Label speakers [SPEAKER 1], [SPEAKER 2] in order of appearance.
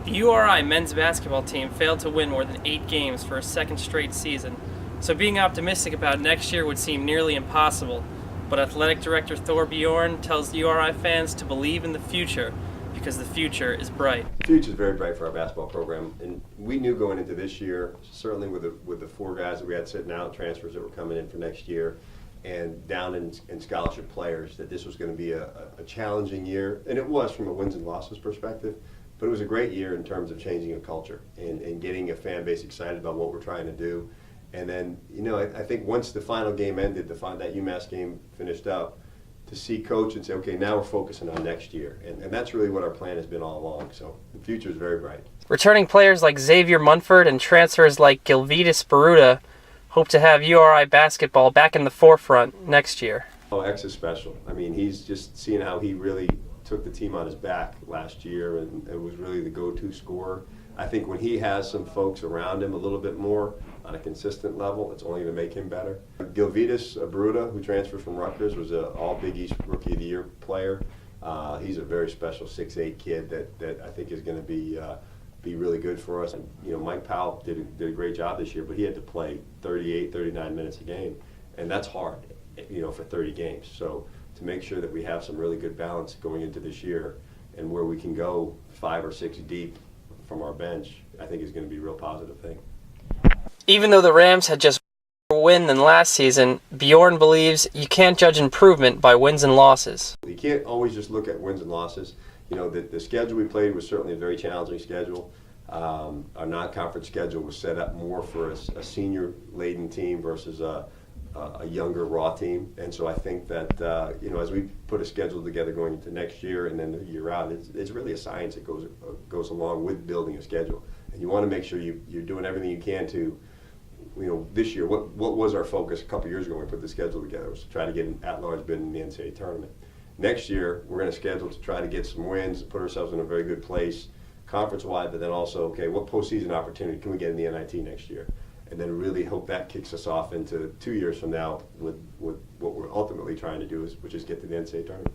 [SPEAKER 1] The URI men's basketball team failed to win more than 8 games for a second straight season, so being optimistic about next year would seem nearly impossible. But athletic director Thor Bjorn tells URI fans to believe in the future because the future is bright.
[SPEAKER 2] The future is very bright for our basketball program, and we knew going into this year, certainly with the 4 guys that we had sitting out, transfers that were coming in for next year, and down in scholarship players, that this was going to be a challenging year, and it was from a wins and losses perspective. But it was a great year in terms of changing a culture and getting a fan base excited about what we're trying to do. And then, I think once the final game ended, that UMass game finished up, to see coach and say, okay, now we're focusing on next year. And that's really what our plan has been all along. So the future is very bright.
[SPEAKER 1] Returning players like Xavier Munford and transfers like Gilvitas Baruta hope to have URI basketball back in the forefront next year.
[SPEAKER 2] Oh, X is special. I mean, he's just seeing how he really took the team on his back last year and was really the go-to scorer. I think when he has some folks around him a little bit more on a consistent level, it's only going to make him better. Gilvitas Baruta, who transferred from Rutgers, was an All-Big East Rookie of the Year player. He's a very special 6'8" kid that I think is going to be really good for us. And, Mike Powell did a great job this year, but he had to play 38, 39 minutes a game, and that's hard, for 30 games. So to make sure that we have some really good balance going into this year and where we can go 5 or 6 deep from our bench, I think is going to be a real positive thing.
[SPEAKER 1] Even though the Rams had just one win than last season, Bjorn believes you can't judge improvement by wins and losses.
[SPEAKER 2] You can't always just look at wins and losses. The schedule we played was certainly a very challenging schedule. Our non-conference schedule was set up more for a senior-laden team versus a younger raw team, and so I think that as we put a schedule together going into next year and then the year out, it's really a science that goes along with building a schedule, and you want to make sure you're doing everything you can to, this year, what was our focus a couple years ago when we put the schedule together was to try to get an at-large bid in the NCAA tournament. Next year, we're going to schedule to try to get some wins, put ourselves in a very good place conference-wide, but then also, okay, what postseason opportunity can we get in the NIT next year? And then really hope that kicks us off into 2 years from now with what we're ultimately trying to do, which is get to the NCAA tournament.